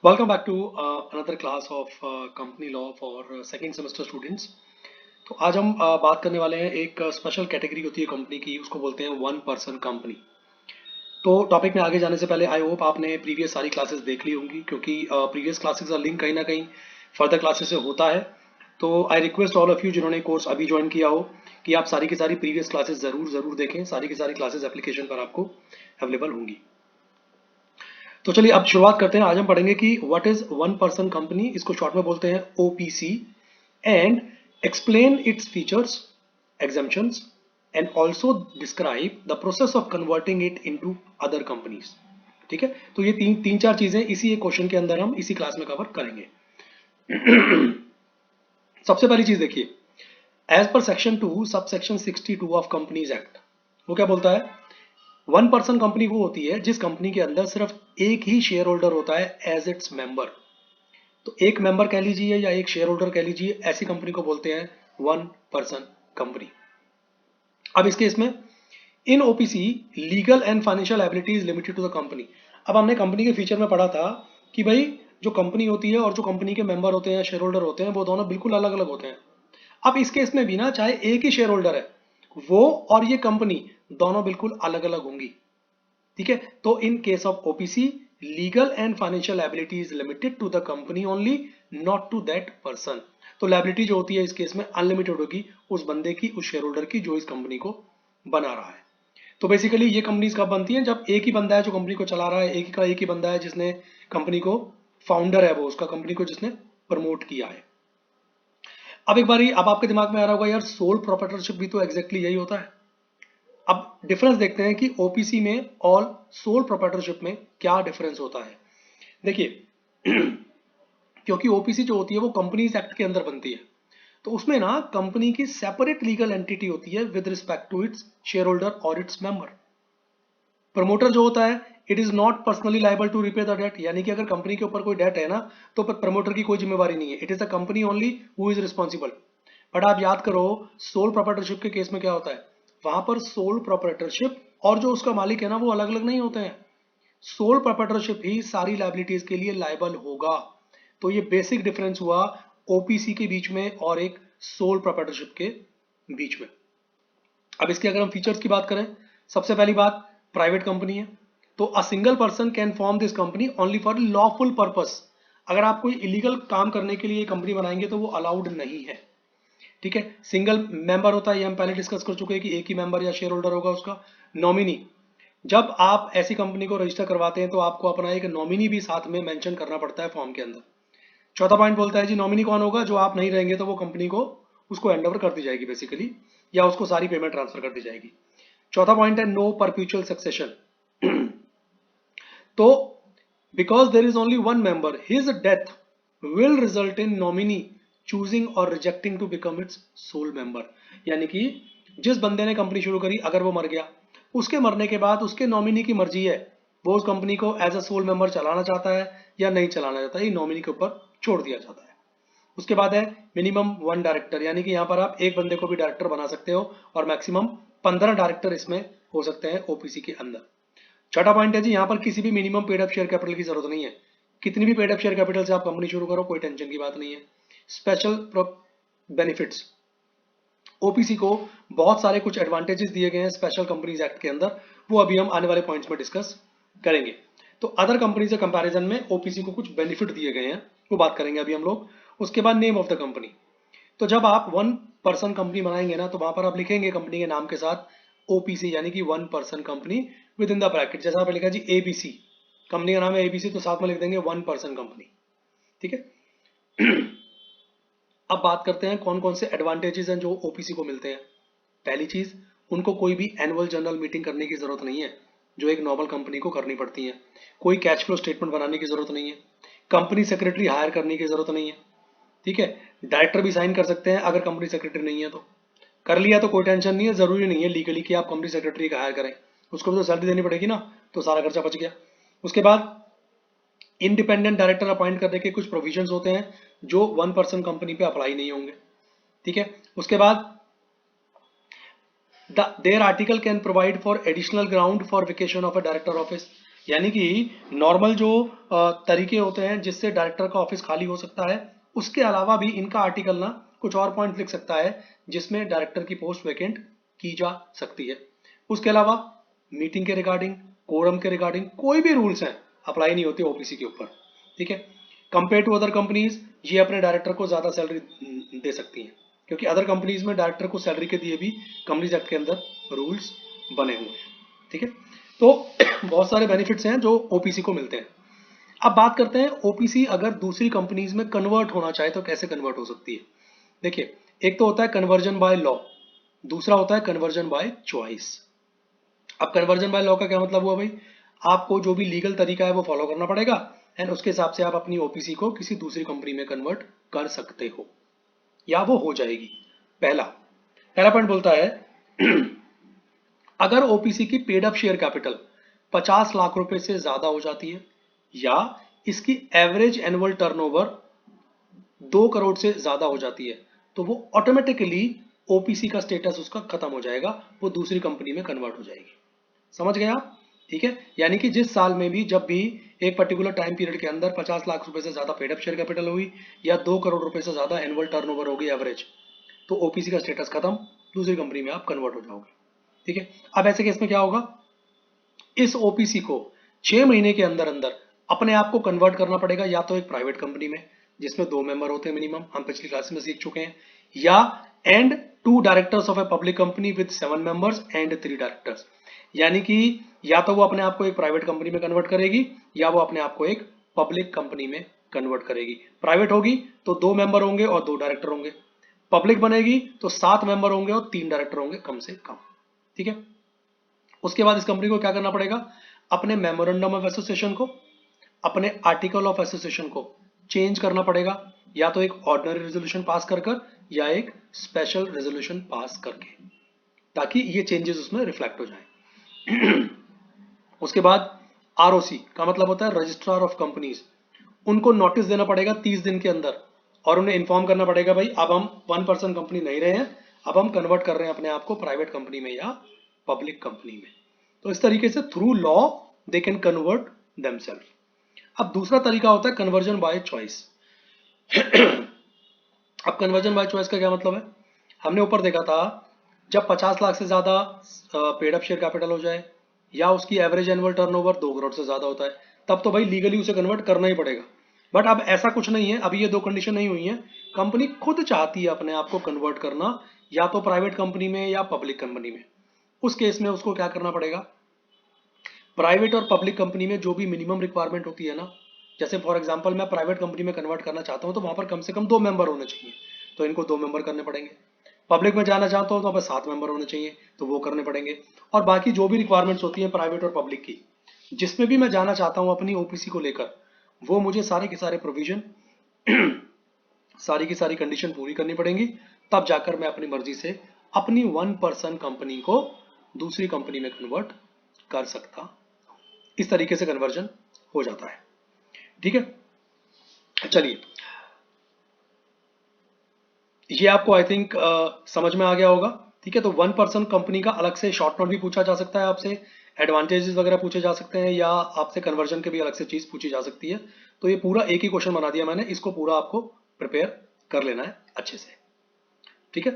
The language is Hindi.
Welcome back to another class of company law for second semester students। तो आज हम बात करने वाले हैं एक स्पेशल कैटेगरी होती है कंपनी की, उसको बोलते हैं वन पर्सन कंपनी। तो टॉपिक में आगे जाने से पहले आई होप आपने प्रीवियस सारी क्लासेस देख ली होंगी, क्योंकि प्रीवियस क्लासेस का लिंक कहीं ना कहीं फर्दर क्लासेस से होता है। तो I request all of you जिन्होंने कोर्स अभी ज्वाइन किया हो कि आप सारी की सारी प्रीवियस क्लासेस ज़रूर देखें। सारी की सारी क्लासेस एप्लीकेशन पर आपको अवेलेबल होंगी। तो चलिए अब शुरुआत करते हैं। आज हम पढ़ेंगे कि what is one person company, इसको शॉर्ट में बोलते हैं OPC, and explain its features, exemptions, and also describe the process of converting it into other companies. ठीक है, तो ये तीन चार चीजें इसी एक क्वेश्चन के अंदर हम इसी क्लास में कवर करेंगे। सबसे पहली चीज देखिए, as per section 2 sub section 62 of companies act, वो क्या बोलता है? वन पर्सन कंपनी वो होती है जिस कंपनी के अंदर सिर्फ एक ही शेयर होल्डर होता है एज इट्स मेंबर। तो एक मेंबर कह लीजिए या एक शेयर होल्डर कह लीजिए, ऐसी कंपनी को बोलते हैं वन पर्सन कंपनी। अब इस केस में in OPC legal and financial ability is limited to the company. अब हमने कंपनी के फीचर में पढ़ा था कि भाई जो कंपनी होती है और जो कंपनी के मेंबर होते हैं, शेयर होल्डर होते हैं, वो दोनों बिल्कुल अलग अलग होते हैं। अब इस केस में भी ना, चाहे एक ही शेयर होल्डर है, वो और ये कंपनी दोनों बिल्कुल अलग अलग होंगी। ठीक है, तो in case of OPC legal and financial liability is limited to the company only, not to that person. तो लायबिलिटी जो होती है इस केस में अनलिमिटेड होगी उस बंदे की, उस शेयर होल्डर की जो इस कंपनी को बना रहा है। तो बेसिकली ये कंपनीज कब बनती हैं? जब एक ही बंदा है जो कंपनी को चला रहा है, एक ही बंदा है जिसने कंपनी को, फाउंडर है वो उसका, कंपनी को जिसने प्रमोट किया है। अब एक बारी अब आपके दिमाग में आ रहा होगा, यार सोल प्रोप्राइटरशिप भी तो एग्जैक्टली यही होता है। अब डिफरेंस देखते हैं कि ओपीसी में और सोल प्रोप्राइटरशिप में क्या डिफरेंस होता है। देखिए, क्योंकि ओपीसी जो होती है वो कंपनीज एक्ट के अंदर बनती है, तो उसमें ना कंपनी की सेपरेट लीगल एंटिटी होती है with respect to its shareholder और इट्स मेंबर। प्रमोटर जो होता है, it is not personally liable to repay the debt, यानी कि अगर कंपनी के ऊपर कोई डेट है ना, तो प्रमोटर की कोई जिम्मेवारी नहीं है। It is the company only who is responsible. But आप याद करो, सोल प्रोप्राइटरशिप के केस में क्या होता है? वहां पर सोल प्रोप्राइटरशिप और जो उसका मालिक है ना, वो अलग अलग नहीं होते हैं। सोल प्रोप्राइटरशिप ही सारी लायबिलिटीज के लिए लायबल होगा। तो ये बेसिक डिफरेंस हुआ ओपीसी के बीच में और एक सोल प्रोप्राइटरशिप के बीच में। अब इसके अगर हम फीचर्स की बात करें, सबसे पहली बात, प्राइवेट कंपनी है, तो a single person can form this company only for lawful purpose. अगर आप कोई इलीगल काम करने के लिए कंपनी बनाएंगे तो वो अलाउड नहीं है। ठीक है, सिंगल मेंबर होता है, ये हम पहले डिस्कस कर चुके हैं कि एक ही मेंबर या शेयर होल्डर होगा उसका। नॉमिनी, जब आप ऐसी कंपनी को रजिस्टर करवाते हैं तो आपको अपना एक नॉमिनी भी साथ में मेंशन करना पड़ता है फॉर्म के अंदर। चौथा पॉइंट बोलता है जी, नॉमिनी कौन होगा? जो आप नहीं रहेंगे तो वो कंपनी को, उसको हैंड ओवर कर दी जाएगी बेसिकली, या उसको सारी पेमेंट ट्रांसफर कर दी जाएगी। चौथा पॉइंट है नो परप्यूचुअल सक्सेशन। तो because there is only one member, his death will result in nominee choosing और rejecting to become its sole member. यानी कि जिस बंदे ने कंपनी शुरू करी, अगर वो मर गया, उसके मरने के बाद उसके नॉमिनी की मर्जी है, वो उस कंपनी को एज अ सोल मेंबर चलाना चाहता है या नहीं चलाना चाहता है, ये नॉमिनी के ऊपर छोड़ दिया जाता है। उसके बाद है मिनिमम वन डायरेक्टर, यानी कि यहाँ पर आप एक बंदे को भी डायरेक्टर बना सकते हो और मैक्सिमम 15 डायरेक्टर इसमें हो सकते हैं ओपीसी के अंदर। छठा पॉइंट है जी, यहाँ पर किसी भी minimum paid up share capital की जरूरत नहीं है। कितनी भी पेड अप शेयर कैपिटल से आप कंपनी शुरू करो, कोई टेंशन की बात नहीं है। स्पेशल बेनिफिट्स, ओपीसी को बहुत सारे कुछ एडवांटेजेस दिए गए हैं स्पेशल कंपनीज एक्ट के अंदर, वो अभी हम आने वाले पॉइंट्स में डिस्कस करेंगे। तो अदर कंपनी से कंपैरिजन में ओपीसी को कुछ बेनिफिट दिए गए हैं, वो बात करेंगे अभी हम लोग। उसके बाद नेम ऑफ द कंपनी, तो जब आप वन पर्सन कंपनी बनाएंगे ना, तो वहां पर आप लिखेंगे कंपनी के नाम के साथ ओपीसी, यानी कि one person company with in the bracket. जैसा आपने लिखा जी एबीसी, कंपनी का नाम है एबीसी, तो साथ में लिख देंगे वन पर्सन कंपनी। ठीक है। अब बात करते हैं कौन कौन से एडवांटेजेस हैं जो ओपीसी को मिलते हैं। पहली चीज, उनको कोई भी एनुअल जनरल मीटिंग करने की जरूरत नहीं है, जो एक नॉर्मल कंपनी को करनी पड़ती है। कोई कैश फ्लो स्टेटमेंट बनाने की जरूरत नहीं है। कंपनी सेक्रेटरी हायर करने की जरूरत नहीं है। ठीक है, डायरेक्टर भी साइन कर सकते हैं अगर कंपनी सेक्रेटरी नहीं है तो। कर लिया तो कोई टेंशन नहीं है, जरूरी नहीं है लीगली कि आप कंपनी सेक्रेटरी का हायर करें, उसको भी तो सैलरी देनी पड़ेगी ना, तो सारा खर्चा बच गया। उसके बाद इंडिपेंडेंट डायरेक्टर अपॉइंट करने के कुछ प्रोविजंस होते हैं जो वन पर्सन कंपनी पे अप्लाई नहीं होंगे। ठीक है, उसके बाद their article can provide for additional ground for vacation of a director office। यानी कि नॉर्मल जो तरीके होते हैं जिससे डायरेक्टर का ऑफिस खाली हो सकता है, उसके अलावा भी इनका आर्टिकल ना कुछ और पॉइंट लिख सकता है जिसमें डायरेक्टर की पोस्ट वैकेंट की जा सकती है। उसके अलावा मीटिंग के रिगार्डिंग, कोरम के रिगार्डिंग कोई भी रूल्स हैं अप्लाई नहीं होते ओपीसी के ऊपर। ठीक है, कंपेयर टू अदर कंपनीज ये अपने डायरेक्टर को ज्यादा सैलरी दे सकती हैं, क्योंकि अदर कंपनीज में डायरेक्टर को सैलरी के दिए भी कंपनीज एक्ट के अंदर रूल्स बने हुए हैं। ठीक है, तो बहुत सारे बेनिफिट्स हैं जो ओपीसी को मिलते हैं। अब बात करते हैं ओपीसी अगर दूसरी कंपनीज में कन्वर्ट होना चाहे तो कैसे कन्वर्ट हो सकती है। देखिए, एक तो होता है कन्वर्जन बाय लॉ, दूसरा होता है कन्वर्जन बाय चॉइस। अब कन्वर्जन बाय लॉ का क्या मतलब हुआ भाई, आपको जो भी लीगल तरीका है वो फॉलो करना पड़ेगा एंड उसके हिसाब से आप अपनी ओपीसी को किसी दूसरी कंपनी में कन्वर्ट कर सकते हो या वो हो जाएगी। पहला पहला पॉइंट बोलता है अगर ओपीसी की paid up share capital 50 lakh रुपए से ज्यादा हो जाती है या इसकी एवरेज एनुअल टर्नओवर 2 करोड़ से ज्यादा हो जाती है तो वो ऑटोमेटिकली ओपीसी का स्टेटस उसका खत्म हो जाएगा, वो दूसरी कंपनी में कन्वर्ट हो जाएगी। समझ गए आप? ठीक है, यानी कि जिस साल में भी जब भी एक पर्टिकुलर टाइम पीरियड के अंदर 50 लाख रुपए से ज्यादा पेड अप शेयर कैपिटल हुई या 2 करोड़ रुपए से ज्यादा एनुअल टर्नओवर होगी एवरेज, तो ओपीसी का स्टेटस खत्म, दूसरी कंपनी में आप कन्वर्ट हो जाओगे। ठीक है, अब ऐसे केस में क्या होगा, इस ओपीसी को 6 महीने के अंदर अंदर अपने आप को कन्वर्ट करना पड़ेगा या तो एक प्राइवेट कंपनी में जिसमें 2 मेंबर होते हैं मिनिमम, हम पिछली क्लास में सीख चुके हैं, या and 2 directors of a public company with 7 members and 3 directors. यानी कि या तो वो अपने आप को एक प्राइवेट कंपनी में कन्वर्ट करेगी या वो अपने आप को एक पब्लिक कंपनी में कन्वर्ट करेगी। प्राइवेट होगी तो 2 मेंबर होंगे और 2 डायरेक्टर होंगे, पब्लिक बनेगी तो 7 मेंबर होंगे और 3 डायरेक्टर होंगे कम से कम। ठीक है, उसके बाद इस कंपनी को क्या करना पड़ेगा, अपने मेमोरेंडम ऑफ एसोसिएशन को, अपने आर्टिकल ऑफ एसोसिएशन को चेंज करना पड़ेगा, या तो एक ऑर्डिनरी रेजोल्यूशन पास कर कर या एक स्पेशल रेजोल्यूशन पास करके, ताकि ये चेंजेस उसमें रिफ्लेक्ट हो जाए। उसके बाद आरओसी का मतलब होता है रजिस्ट्रार ऑफ कंपनीज, उनको नोटिस देना पड़ेगा 30 दिन के अंदर और उन्हें इन्फॉर्म करना पड़ेगा भाई अब हम 1% कंपनी नहीं रहे हैं, अब हम कन्वर्ट कर रहे हैं अपने आप को प्राइवेट कंपनी में या पब्लिक कंपनी में। तो इस तरीके से through law they can convert themselves. अब दूसरा तरीका होता है कन्वर्जन बाय चॉइस। अब कन्वर्जन बाय चॉइस का क्या मतलब है, हमने ऊपर देखा था जब 50 लाख से ज्यादा पेड अप शेयर कैपिटल हो जाए या उसकी एवरेज एनुअल टर्नओवर 2 करोड़ से ज्यादा होता है, तब तो भाई लीगली उसे कन्वर्ट करना ही पड़ेगा। बट अब ऐसा कुछ नहीं है, अभी ये 2 कंडीशन नहीं हुई है, कंपनी खुद चाहती है अपने आप को कन्वर्ट करना या तो प्राइवेट कंपनी में या पब्लिक कंपनी में। उस केस में उसको क्या करना पड़ेगा, प्राइवेट और पब्लिक कंपनी में जो भी मिनिमम रिक्वायरमेंट होती है ना, जैसे फॉर एग्जांपल मैं प्राइवेट कंपनी में कन्वर्ट करना चाहता हूं तो वहां पर कम से कम 2 मेंबर होने चाहिए, तो इनको 2 मेंबर करने पड़ेंगे। पब्लिक में जाना चाहता हूं तो वहां पर 7 मेंबर होने चाहिए, तो वो करने पड़ेंगे। और बाकी जो भी रिक्वायरमेंट्स होती है प्राइवेट और पब्लिक की, जिसमें भी मैं जाना चाहता हूं अपनी ओपीसी को लेकर, वो मुझे सारे के सारे प्रोविजन सारी की सारी कंडीशन पूरी करनी पड़ेंगी, तब जाकर मैं अपनी मर्जी से अपनी 1% कंपनी को दूसरी कंपनी में कन्वर्ट कर सकता। इस तरीके से कन्वर्जन हो जाता है। ठीक है, चलिए ये आपको आई थिंक समझ में आ गया होगा। ठीक है, तो 1% कंपनी का अलग से शॉर्ट नोट भी पूछा जा सकता है आपसे, एडवांटेजेस वगैरह पूछे जा सकते हैं, या आपसे कन्वर्जन के भी अलग से चीज पूछी जा सकती है। तो ये पूरा एक ही क्वेश्चन बना दिया मैंने, इसको पूरा आपको प्रिपेयर कर लेना है अच्छे से। ठीक है।